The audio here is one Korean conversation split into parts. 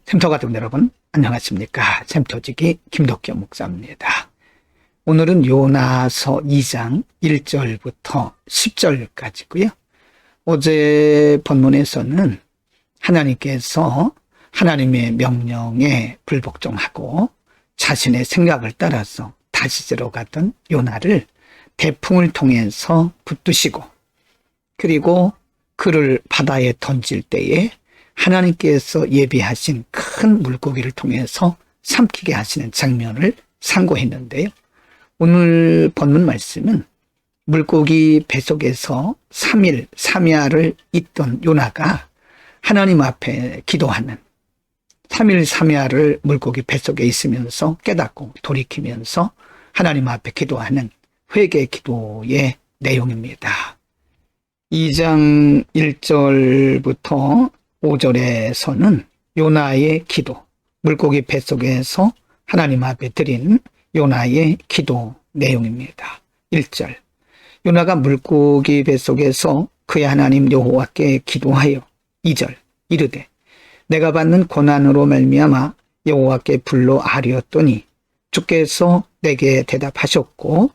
샘터 가족 여러분 안녕하십니까. 샘터지기 김덕경 목사입니다. 오늘은 요나서 2장 1절부터 10절까지고요. 어제 본문에서는 하나님께서 하나님의 명령에 불복종하고 자신의 생각을 따라서 다시스로 갔던 요나를 태풍을 통해서 붙드시고, 그리고 그를 바다에 던질 때에 하나님께서 예비하신 큰 물고기를 통해서 삼키게 하시는 장면을 상고했는데요. 오늘 본문 말씀은 물고기 뱃속에서 3일 3야를 있던 요나가 하나님 앞에 기도하는, 3일 3야를 물고기 뱃속에 있으면서 깨닫고 돌이키면서 하나님 앞에 기도하는 회개 기도의 내용입니다. 2장 1절부터 5절에서는 요나의 기도, 물고기 뱃속에서 하나님 앞에 드린 요나의 기도 내용입니다. 1절, 요나가 물고기 뱃속에서 그의 하나님 여호와께 기도하여 2절, 이르되 내가 받는 고난으로 말미암아 여호와께 불러 아뢰었더니 주께서 내게 대답하셨고,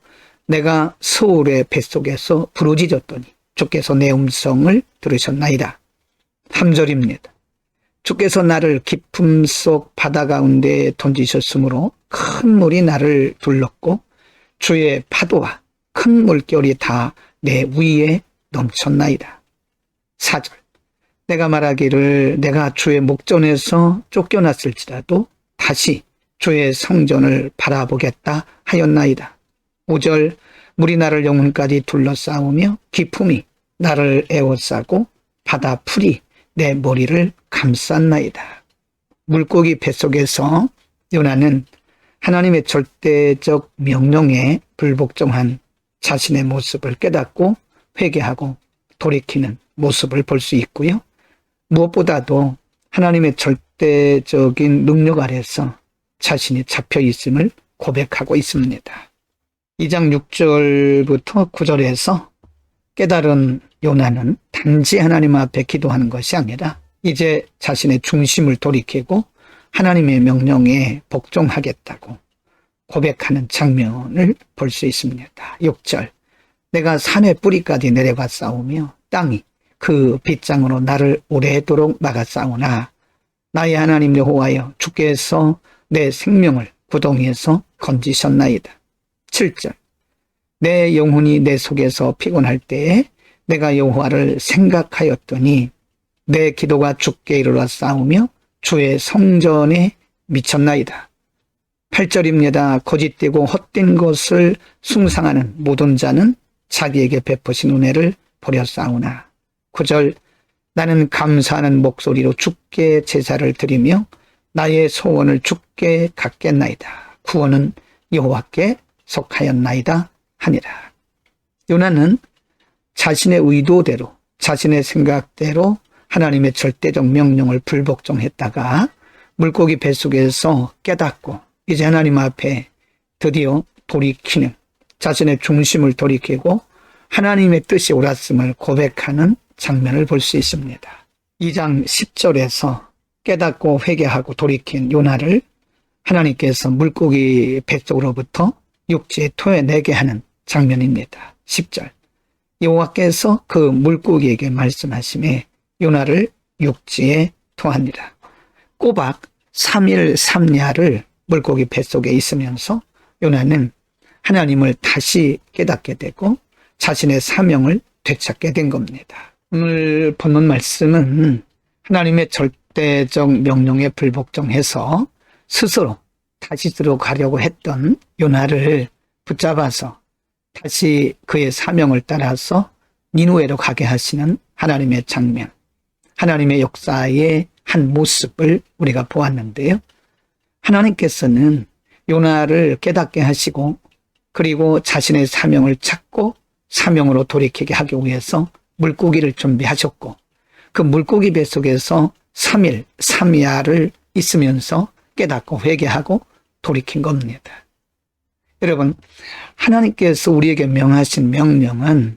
내가 서울의 뱃속에서 부르짖었더니 주께서 내 음성을 들으셨나이다. 3절입니다. 주께서 나를 깊음 속 바다 가운데 던지셨으므로 큰 물이 나를 둘렀고 주의 파도와 큰 물결이 다 내 위에 넘쳤나이다. 4절, 내가 말하기를 내가 주의 목전에서 쫓겨났을지라도 다시 주의 성전을 바라보겠다 하였나이다. 5절, 물이 나를 영혼까지 둘러싸우며 기품이 나를 에워싸고 바다 풀이 내 머리를 감쌌나이다. 물고기 뱃속에서 요나는 하나님의 절대적 명령에 불복종한 자신의 모습을 깨닫고 회개하고 돌이키는 모습을 볼 수 있고요. 무엇보다도 하나님의 절대적인 능력 아래서 자신이 잡혀 있음을 고백하고 있습니다. 2장 6절부터 9절에서 깨달은 요나는 단지 하나님 앞에 기도하는 것이 아니라 이제 자신의 중심을 돌이키고 하나님의 명령에 복종하겠다고 고백하는 장면을 볼 수 있습니다. 6절, 내가 산의 뿌리까지 내려가 싸우며 땅이 그 빗장으로 나를 오래도록 막아 싸우나 나의 하나님 여호와여, 주께서 내 생명을 구덩이에서 건지셨나이다. 7절, 내 영혼이 내 속에서 피곤할 때에 내가 여호와를 생각하였더니 내 기도가 주께 이르러 싸우며 주의 성전에 미쳤나이다. 8절입니다. 거짓되고 헛된 것을 숭상하는 모든 자는 자기에게 베푸신 은혜를 버려 싸우나. 9절, 나는 감사하는 목소리로 주께 제사를 드리며 나의 소원을 주께 갖겠나이다. 구원은 여호와께 속하였나이다 하니라. 요나는 자신의 의도대로, 자신의 생각대로 하나님의 절대적 명령을 불복종했다가 물고기 뱃속에서 깨닫고 이제 하나님 앞에 드디어 돌이키는, 자신의 중심을 돌이키고 하나님의 뜻이 옳았음을 고백하는 장면을 볼 수 있습니다. 2장 10절에서 깨닫고 회개하고 돌이킨 요나를 하나님께서 물고기 뱃속으로부터 육지에 토해내게 하는 장면입니다. 10절, 여호와께서 그 물고기에게 말씀하시매 요나를 육지에 토하니라. 꼬박 3일 3야를 물고기 뱃속에 있으면서 요나는 하나님을 다시 깨닫게 되고 자신의 사명을 되찾게 된 겁니다. 오늘 본문 말씀은 하나님의 절대적 명령에 불복종해서 스스로 다시스로 가려고 했던 요나를 붙잡아서 다시 그의 사명을 따라서 니느웨로 가게 하시는 하나님의 장면, 하나님의 역사의 한 모습을 우리가 보았는데요. 하나님께서는 요나를 깨닫게 하시고 그리고 자신의 사명을 찾고 사명으로 돌이키게 하기 위해서 물고기를 준비하셨고, 그 물고기 뱃속에서 3일 3야를 있으면서 깨닫고 회개하고 돌이킨 겁니다. 여러분, 하나님께서 우리에게 명하신 명령은,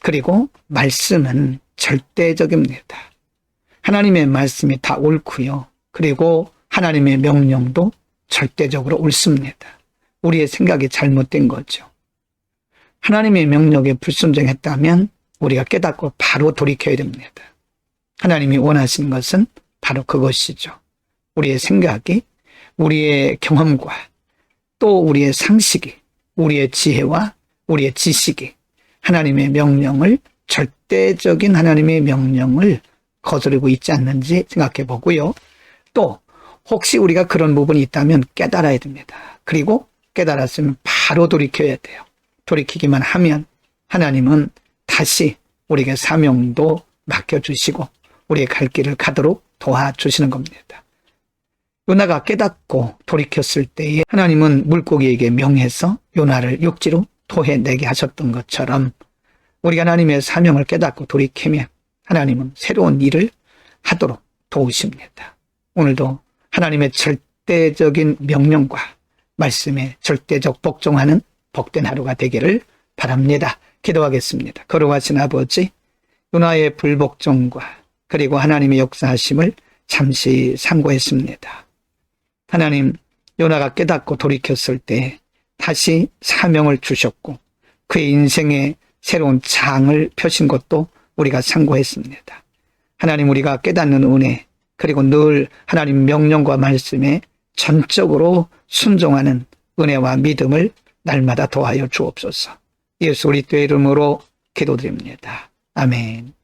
그리고 말씀은 절대적입니다. 하나님의 말씀이 다 옳고요. 그리고 하나님의 명령도 절대적으로 옳습니다. 우리의 생각이 잘못된 거죠. 하나님의 명령에 불순종했다면 우리가 깨닫고 바로 돌이켜야 됩니다. 하나님이 원하시는 것은 바로 그것이죠. 우리의 생각이, 우리의 경험과 또 우리의 상식이, 우리의 지혜와 우리의 지식이 하나님의 명령을, 절대적인 하나님의 명령을 거스르고 있지 않는지 생각해 보고요. 또 혹시 우리가 그런 부분이 있다면 깨달아야 됩니다. 그리고 깨달았으면 바로 돌이켜야 돼요. 돌이키기만 하면 하나님은 다시 우리에게 사명도 맡겨주시고 우리의 갈 길을 가도록 도와주시는 겁니다. 요나가 깨닫고 돌이켰을 때에 하나님은 물고기에게 명해서 요나를 육지로 토해내게 하셨던 것처럼 우리가 하나님의 사명을 깨닫고 돌이키면 하나님은 새로운 일을 하도록 도우십니다. 오늘도 하나님의 절대적인 명령과 말씀에 절대적 복종하는 복된 하루가 되기를 바랍니다. 기도하겠습니다. 거룩하신 아버지, 요나의 불복종과 그리고 하나님의 역사하심을 잠시 상고했습니다. 하나님, 요나가 깨닫고 돌이켰을 때 다시 사명을 주셨고 그의 인생에 새로운 장을 펴신 것도 우리가 상고했습니다. 하나님, 우리가 깨닫는 은혜, 그리고 늘 하나님 명령과 말씀에 전적으로 순종하는 은혜와 믿음을 날마다 더하여 주옵소서. 예수 그리스도의 이름으로 기도드립니다. 아멘.